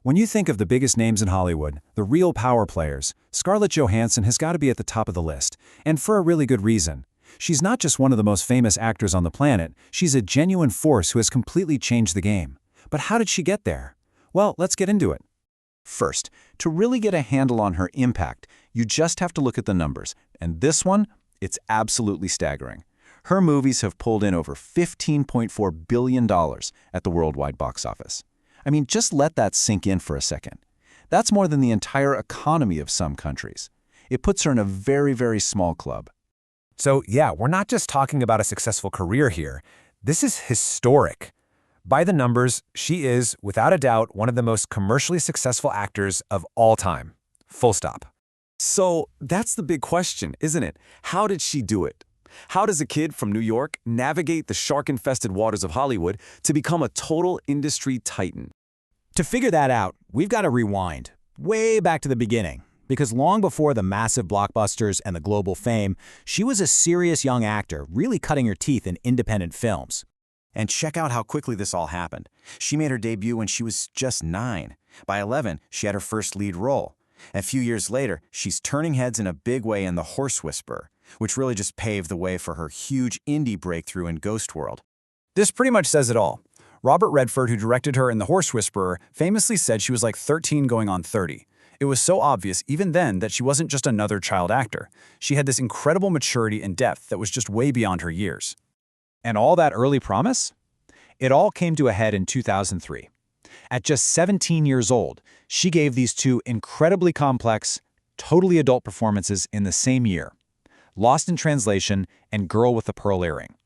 When you think of the biggest names in Hollywood, the real power players, Scarlett Johansson has got to be at the top of the list, and for a really good reason. She's not just one of the most famous actors on the planet, she's a genuine force who has completely changed the game. But how did she get there? Well, let's get into it. First, to really get a handle on her impact, you just have to look at the numbers, and this one, it's absolutely staggering. Her movies have pulled in over $15.4 billion at the worldwide box office. I mean, just let that sink in for a second. That's more than the entire economy of some countries. It puts her in a very, very small club. So yeah, we're not just talking about a successful career here. This is historic. By the numbers, she is, without a doubt, one of the most commercially successful actors of all time. Full stop. So that's the big question, isn't it? How did she do it? How does a kid from New York navigate the shark-infested waters of Hollywood to become a total industry titan? To figure that out, we've got to rewind way back to the beginning, because long before the massive blockbusters and the global fame, she was a serious young actor, really cutting her teeth in independent films. And check out how quickly this all happened. She made her debut when she was just 9. By 11, she had her first lead role. A few years later, she's turning heads in a big way in The Horse Whisperer, which really just paved the way for her huge indie breakthrough in Ghost World. This pretty much says it all. Robert Redford, who directed her in The Horse Whisperer, famously said she was like 13 going on 30. It was so obvious even then that she wasn't just another child actor. She had this incredible maturity and depth that was just way beyond her years. And all that early promise? It all came to a head in 2003. At just 17 years old, she gave these two incredibly complex, totally adult performances in the same year, Lost in Translation and Girl with the Pearl Earring.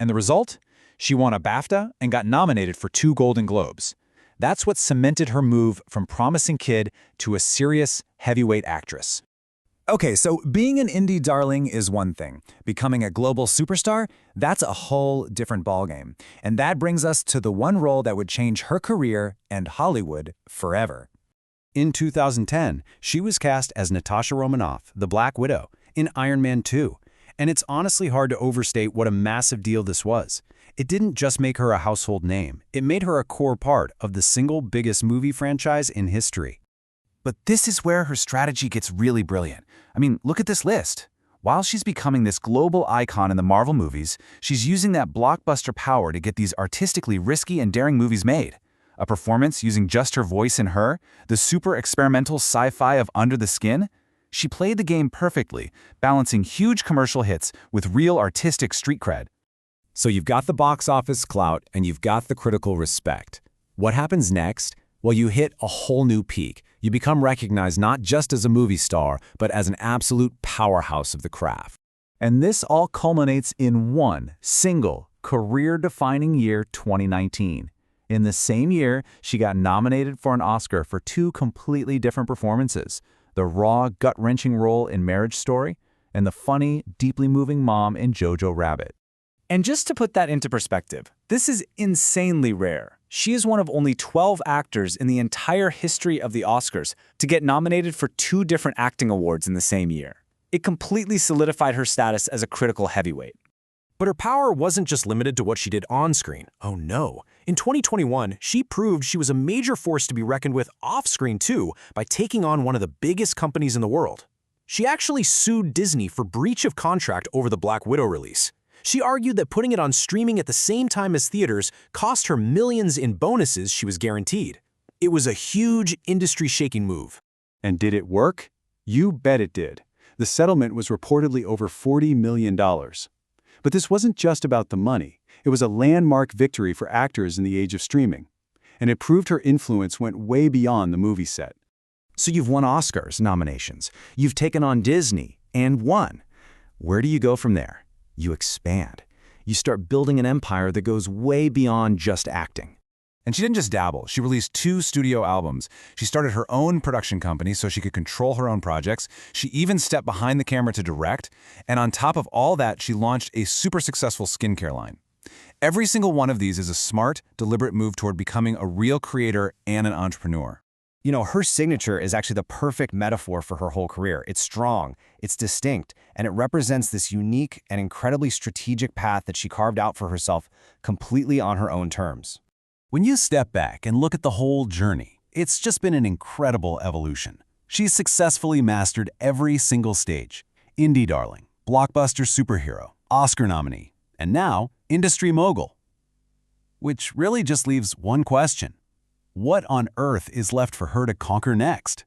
And the result? She won a BAFTA and got nominated for 2 Golden Globes. That's what cemented her move from promising kid to a serious, heavyweight actress. Okay, so being an indie darling is one thing. Becoming a global superstar, that's a whole different ballgame. And that brings us to the one role that would change her career and Hollywood forever. In 2010, she was cast as Natasha Romanoff, the Black Widow, in Iron Man 2. And it's honestly hard to overstate what a massive deal this was. It didn't just make her a household name, it made her a core part of the single biggest movie franchise in history. But this is where her strategy gets really brilliant. I mean, look at this list. While she's becoming this global icon in the Marvel movies, she's using that blockbuster power to get these artistically risky and daring movies made. A performance using just her voice and her, the super experimental sci-fi of Under the Skin. She played the game perfectly, balancing huge commercial hits with real artistic street cred. So you've got the box office clout and you've got the critical respect. What happens next? Well, you hit a whole new peak. You become recognized not just as a movie star, but as an absolute powerhouse of the craft. And this all culminates in one single, career-defining year, 2019. In the same year, she got nominated for an Oscar for 2 completely different performances: the raw, gut-wrenching role in Marriage Story and the funny, deeply moving mom in Jojo Rabbit. And just to put that into perspective, this is insanely rare. She is one of only 12 actors in the entire history of the Oscars to get nominated for 2 different acting awards in the same year. It completely solidified her status as a critical heavyweight. But her power wasn't just limited to what she did on screen. Oh no. In 2021, she proved she was a major force to be reckoned with off-screen too by taking on one of the biggest companies in the world. She actually sued Disney for breach of contract over the Black Widow release. She argued that putting it on streaming at the same time as theaters cost her millions in bonuses she was guaranteed. It was a huge, industry-shaking move. And did it work? You bet it did. The settlement was reportedly over $40 million. But this wasn't just about the money. It was a landmark victory for actors in the age of streaming. And it proved her influence went way beyond the movie set. So you've won Oscars nominations. You've taken on Disney and won. Where do you go from there? You expand. You start building an empire that goes way beyond just acting. And she didn't just dabble. She released 2 studio albums. She started her own production company so she could control her own projects. She even stepped behind the camera to direct. And on top of all that, she launched a super successful skincare line. Every single one of these is a smart, deliberate move toward becoming a real creator and an entrepreneur. You know, her signature is actually the perfect metaphor for her whole career. It's strong, it's distinct, and it represents this unique and incredibly strategic path that she carved out for herself completely on her own terms. When you step back and look at the whole journey, It's just been an incredible evolution. She's successfully mastered every single stage. Indie darling, blockbuster superhero, Oscar nominee, and now industry mogul. Which really just leaves one question. What on earth is left for her to conquer next?